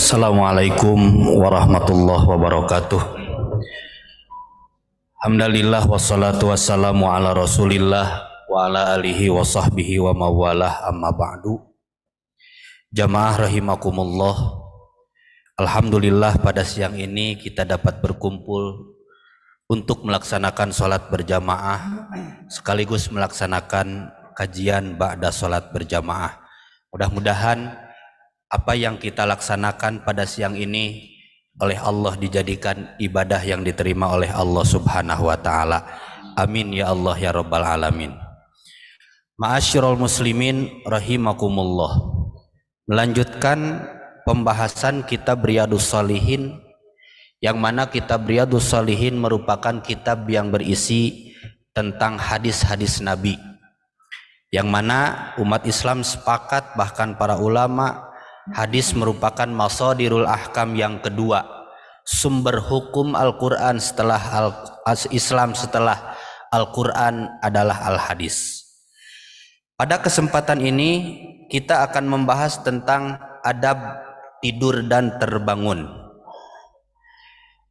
Assalamualaikum warahmatullahi wabarakatuh. Alhamdulillah wassalatu wassalamu ala Rasulillah wa ala alihi wa sahbihi wa mawalah, amma ba'du. Jamaah rahimakumullah. Alhamdulillah pada siang ini kita dapat berkumpul untuk melaksanakan sholat berjamaah sekaligus melaksanakan kajian ba'da sholat berjamaah. Mudah-mudahan apa yang kita laksanakan pada siang ini oleh Allah dijadikan ibadah yang diterima oleh Allah Subhanahu wa ta'ala. Amin ya Allah ya Rabbal alamin. Ma'asyiral muslimin rahimakumullah. Melanjutkan pembahasan kitab Riyadhus Shalihin, yang mana kitab Riyadhus Shalihin merupakan kitab yang berisi tentang hadis-hadis Nabi, yang mana umat Islam sepakat, bahkan para ulama, hadis merupakan masadirul ahkam yang kedua, sumber hukum Al-Quran setelah Islam setelah Al-Quran adalah Al-Hadis. Pada kesempatan ini kita akan membahas tentang adab tidur dan terbangun.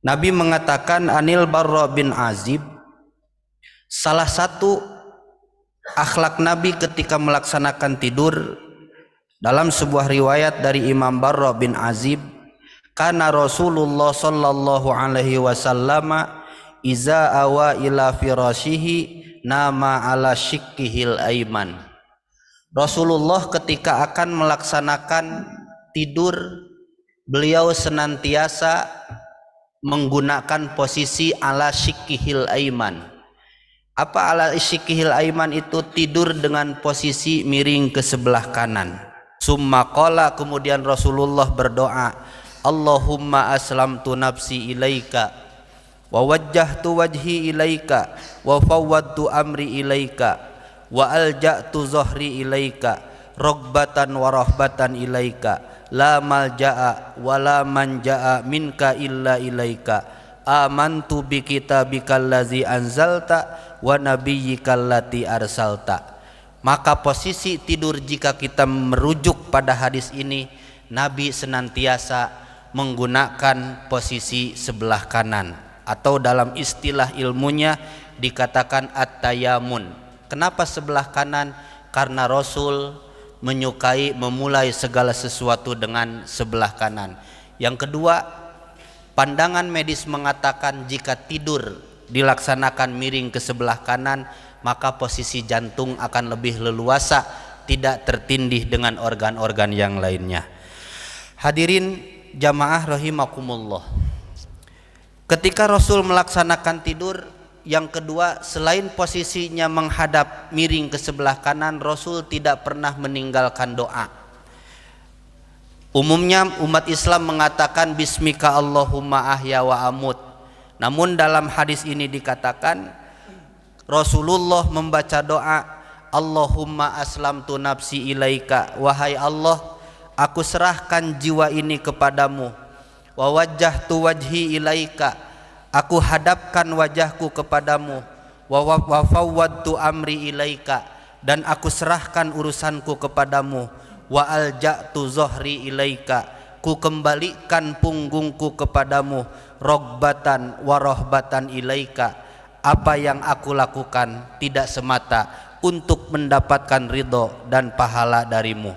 Nabi mengatakan, Anil Barra bin Azib, salah satu akhlak Nabi ketika melaksanakan tidur, dalam sebuah riwayat dari Imam Barra bin Azib, kana Rasulullah sallallahu alaihi wasallam iza awa ila firashihi nama ala shikkihil aiman. Rasulullah ketika akan melaksanakan tidur, beliau senantiasa menggunakan posisi ala shikkihil aiman. Apa ala shikkihil aiman itu? Tidur dengan posisi miring ke sebelah kanan. Summa qala, kemudian Rasulullah berdoa, Allahumma aslamtu nafsi ilaika wa wajjahtu wajhi ilaika wa fawwadtu amri ilaika wa alja'tu zahri ilaika raghbatan wa rahbatan ilaika la malja'a wa la manja'a minka illa ilaika amantu bi kitabikal ladzi anzalta wa nabiyyikal lati arsalta. Maka posisi tidur, jika kita merujuk pada hadis ini, Nabi senantiasa menggunakan posisi sebelah kanan, atau dalam istilah ilmunya dikatakan at-tayamun. Kenapa sebelah kanan? Karena Rasul menyukai memulai segala sesuatu dengan sebelah kanan. Yang kedua, pandangan medis mengatakan jika tidur dilaksanakan miring ke sebelah kanan, maka posisi jantung akan lebih leluasa, tidak tertindih dengan organ-organ yang lainnya. Hadirin jamaah rahimakumullah. Ketika Rasul melaksanakan tidur, yang kedua, selain posisinya menghadap miring ke sebelah kanan, Rasul tidak pernah meninggalkan doa. Umumnya umat Islam mengatakan bismika Allahumma ahya wa amut. Namun dalam hadis ini dikatakan Rasulullah membaca doa, Allahumma aslamtu nafsi ilaika, wahai Allah, aku serahkan jiwa ini kepadamu, wa wajjahtu wajhi ilaika, aku hadapkan wajahku kepadamu, wa fawwadtu amri ilaika, dan aku serahkan urusanku kepadamu, wa alja'tu zahri ilaika, ku kembalikan punggungku kepadamu, rogbatan wa rohbatan ilaika, apa yang aku lakukan tidak semata untuk mendapatkan ridho dan pahala darimu.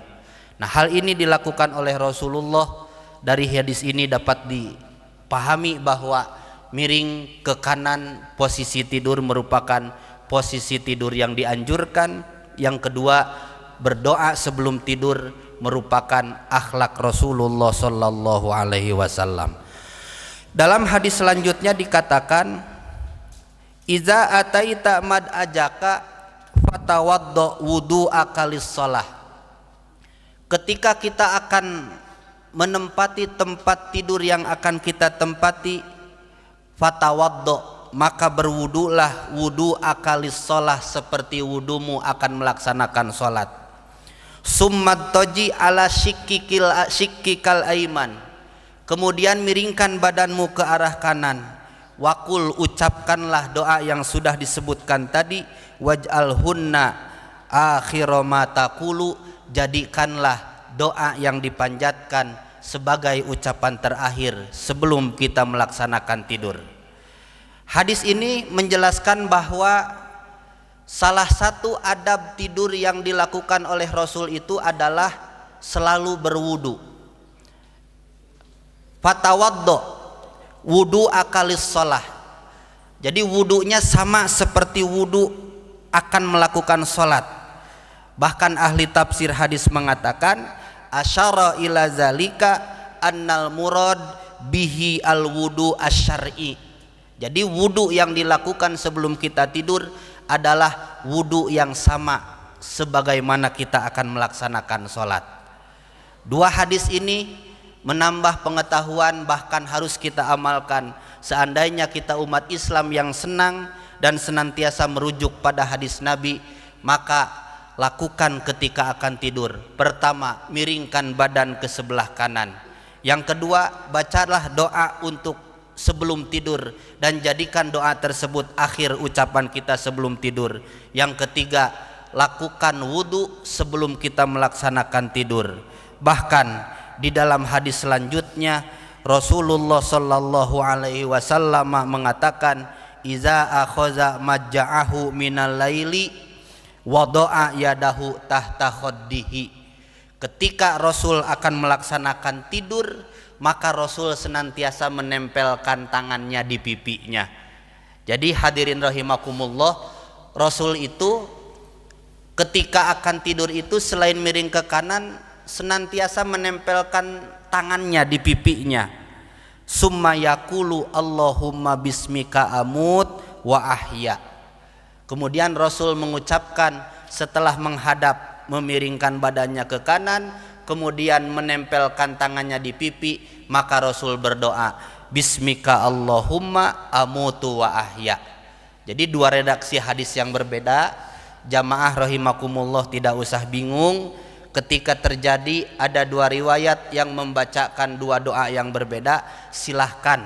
Nah, hal ini dilakukan oleh Rasulullah. Dari hadis ini dapat dipahami bahwa miring ke kanan posisi tidur merupakan posisi tidur yang dianjurkan. Yang kedua, berdoa sebelum tidur merupakan akhlak Rasulullah sallallahu alaihi wasallam. Dalam hadis selanjutnya dikatakan, Iza ataita mad ajaka fatawaddo wudu'aka lis-shalah. Ketika kita akan menempati tempat tidur yang akan kita tempati, fatawaddo, maka berwudulah wudu'aka lis-shalah, seperti wudumu akan melaksanakan salat. Summat toji ala shikkikal aiman, kemudian miringkan badanmu ke arah kanan. Wakul, ucapkanlah doa yang sudah disebutkan tadi, waj'al hunna akhira ma taqulu, jadikanlah doa yang dipanjatkan sebagai ucapan terakhir sebelum kita melaksanakan tidur. Hadis ini menjelaskan bahwa salah satu adab tidur yang dilakukan oleh Rasul itu adalah selalu berwudu. Fatawaddo wudu akalis sholah. Jadi wudunya sama seperti wudu akan melakukan sholat. Bahkan ahli tafsir hadis mengatakan asyara ila zalika annal murad bihi al wudu asyar'i. Jadi wudu yang dilakukan sebelum kita tidur adalah wudu yang sama sebagaimana kita akan melaksanakan sholat. Dua hadis ini menambah pengetahuan, bahkan harus kita amalkan. Seandainya kita umat Islam yang senang dan senantiasa merujuk pada hadis Nabi, maka lakukan ketika akan tidur. Pertama, miringkan badan ke sebelah kanan. Yang kedua, bacalah doa untuk sebelum tidur dan jadikan doa tersebut akhir ucapan kita sebelum tidur. Yang ketiga, lakukan wudu sebelum kita melaksanakan tidur. Bahkan di dalam hadis selanjutnya Rasulullah sallallahu alaihi wasallam mengatakan iza akhaza majja'ahu minal laili wada'a yadahu tahta khaddihi. Ketika Rasul akan melaksanakan tidur, maka Rasul senantiasa menempelkan tangannya di pipinya. Jadi hadirin rahimakumullah, Rasul itu ketika akan tidur itu selain miring ke kanan, senantiasa menempelkan tangannya di pipinya. Summa yaqulu Allahumma bismika amut wa ahya. Kemudian Rasul mengucapkan setelah menghadap, memiringkan badannya ke kanan, kemudian menempelkan tangannya di pipi, maka Rasul berdoa bismika Allahumma amutu wa ahya. Jadi dua redaksi hadis yang berbeda. Jamaah rahimakumullah tidak usah bingung ketika terjadi ada dua riwayat yang membacakan dua doa yang berbeda. Silahkan,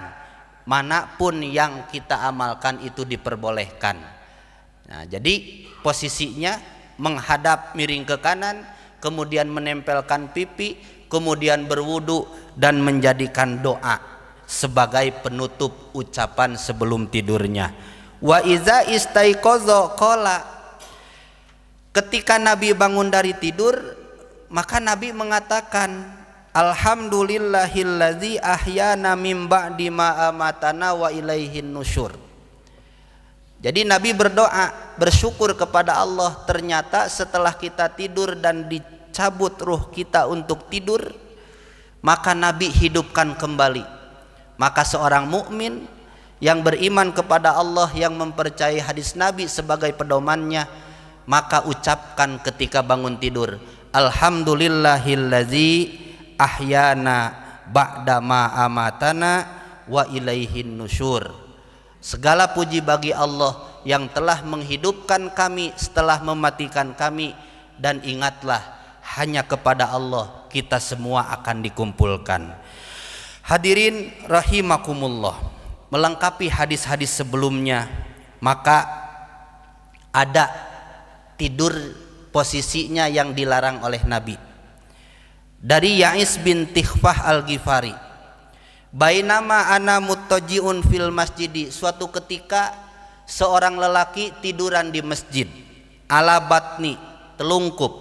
manapun yang kita amalkan itu diperbolehkan. Nah, jadi posisinya menghadap miring ke kanan, kemudian menempelkan pipi, kemudian berwudu dan menjadikan doa sebagai penutup ucapan sebelum tidurnya. Wa iza istaiqaza qala. Ketika Nabi bangun dari tidur, maka Nabi mengatakan alhamdulillahilladzi ahyana mim ba'di ma amatana wa ilaihin nusyur. Jadi Nabi berdoa, bersyukur kepada Allah, ternyata setelah kita tidur dan dicabut ruh kita untuk tidur, maka Nabi hidupkan kembali. Maka seorang mukmin yang beriman kepada Allah, yang mempercayai hadis Nabi sebagai pedomannya, maka ucapkan ketika bangun tidur alhamdulillahilladzi ahyana ba'da ma amatana wa ilaihin nusyur. Segala puji bagi Allah yang telah menghidupkan kami setelah mematikan kami, dan ingatlah hanya kepada Allah kita semua akan dikumpulkan. Hadirin rahimakumullah, melengkapi hadis-hadis sebelumnya, maka ada tidur posisinya yang dilarang oleh Nabi. Dari Ya'is bin Tikhfah al-Ghifari, bainama ana muttaji'un fil masjidi, suatu ketika seorang lelaki tiduran di masjid, ala batni, telungkup.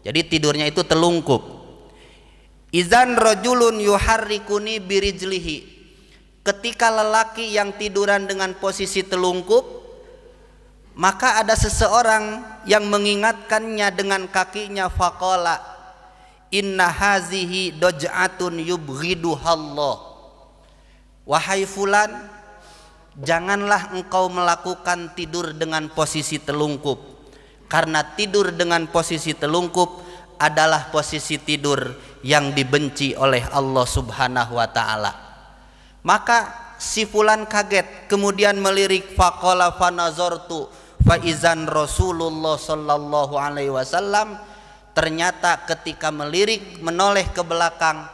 Jadi tidurnya itu telungkup. Izan rajulun yuharrikuni birijlihi, ketika lelaki yang tiduran dengan posisi telungkup, maka ada seseorang yang mengingatkannya dengan kakinya. Faqala inna hazihi doj'atun yubghiduhallah. Wahai fulan, janganlah engkau melakukan tidur dengan posisi telungkup, karena tidur dengan posisi telungkup adalah posisi tidur yang dibenci oleh Allah subhanahu wa ta'ala. Maka si fulan kaget, kemudian melirik. Faqala fanazartu faizan Rasulullah sallallahu alaihi wasallam. Ternyata ketika melirik, menoleh ke belakang,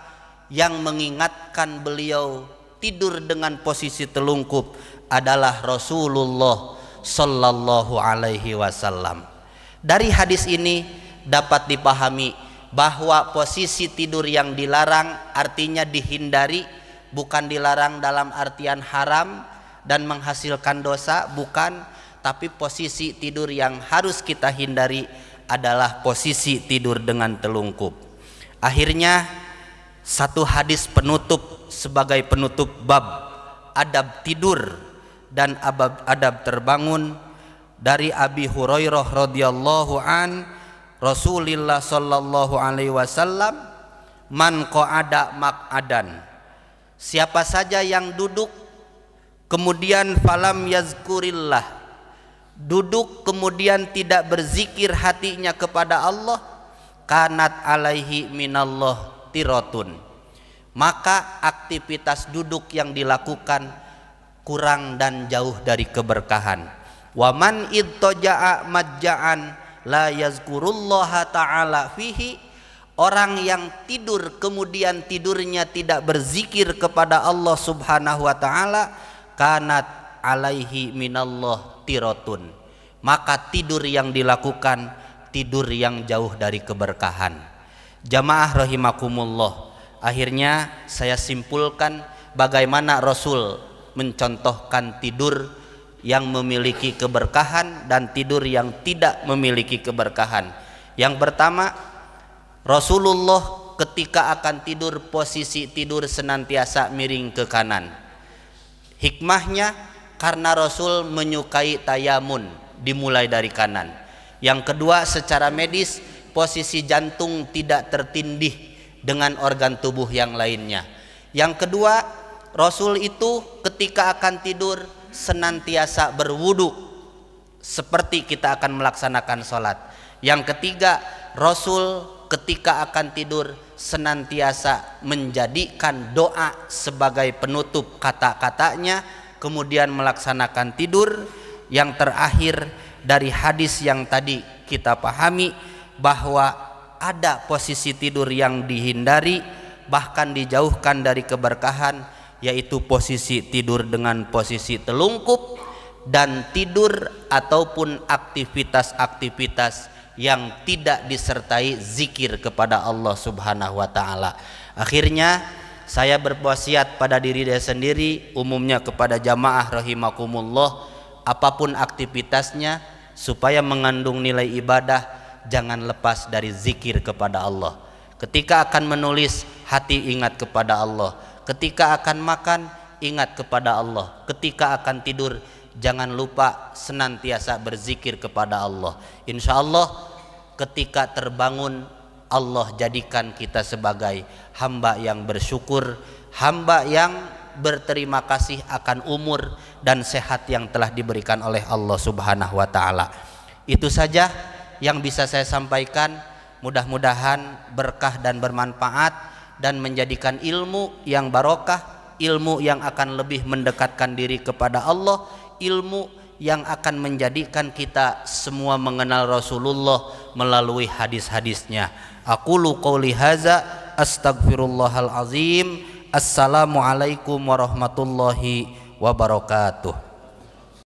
yang mengingatkan beliau tidur dengan posisi telungkup adalah Rasulullah sallallahu alaihi wasallam. Dari hadis ini dapat dipahami bahwa posisi tidur yang dilarang artinya dihindari, bukan dilarang dalam artian haram dan menghasilkan dosa, bukan, tapi posisi tidur yang harus kita hindari adalah posisi tidur dengan telungkup. Akhirnya satu hadis penutup sebagai penutup bab adab tidur dan adab terbangun dari Abi Hurairah radhiyallahu an, Rasulullah sallallahu alaihi wasallam, man qa'ada maq'adan, siapa saja yang duduk kemudian falam yazkurillah, duduk kemudian tidak berzikir hatinya kepada Allah, kanat alaihi minallah tiratun, maka aktivitas duduk yang dilakukan kurang dan jauh dari keberkahan. Wa man idtaja'a majja'an la yazkurullaha ta'ala fihi, orang yang tidur kemudian tidurnya tidak berzikir kepada Allah subhanahu wa ta'ala, kanat alaihi minallah tiratun, maka tidur yang dilakukan tidur yang jauh dari keberkahan. Jamaah rahimakumullah, akhirnya saya simpulkan bagaimana Rasul mencontohkan tidur yang memiliki keberkahan dan tidur yang tidak memiliki keberkahan. Yang pertama, Rasulullah ketika akan tidur posisi tidur senantiasa miring ke kanan. Hikmahnya karena Rasul menyukai tayamun, dimulai dari kanan. Yang kedua, secara medis posisi jantung tidak tertindih dengan organ tubuh yang lainnya. Yang kedua, Rasul itu ketika akan tidur senantiasa berwudu seperti kita akan melaksanakan sholat. Yang ketiga, Rasul ketika akan tidur senantiasa menjadikan doa sebagai penutup kata-katanya, kemudian melaksanakan tidur. Yang terakhir, dari hadis yang tadi kita pahami bahwa ada posisi tidur yang dihindari bahkan dijauhkan dari keberkahan, yaitu posisi tidur dengan posisi telungkup dan tidur ataupun aktivitas-aktivitas yang tidak disertai zikir kepada Allah subhanahu wa ta'ala. Akhirnya saya berwasiat pada diri saya sendiri, umumnya kepada jamaah rahimakumullah, apapun aktivitasnya supaya mengandung nilai ibadah, jangan lepas dari zikir kepada Allah. Ketika akan menulis, hati ingat kepada Allah. Ketika akan makan, ingat kepada Allah. Ketika akan tidur, jangan lupa senantiasa berzikir kepada Allah. Insya Allah ketika terbangun, Allah jadikan kita sebagai hamba yang bersyukur, hamba yang berterima kasih akan umur dan sehat yang telah diberikan oleh Allah subhanahu wa ta'ala. Itu saja yang bisa saya sampaikan. Mudah-mudahan berkah dan bermanfaat dan menjadikan ilmu yang barokah, ilmu yang akan lebih mendekatkan diri kepada Allah, ilmu yang akan menjadikan kita semua mengenal Rasulullah melalui hadis-hadisnya. Aqulu qouli hadza astaghfirullahal azim. Assalamualaikum warahmatullahi wabarakatuh.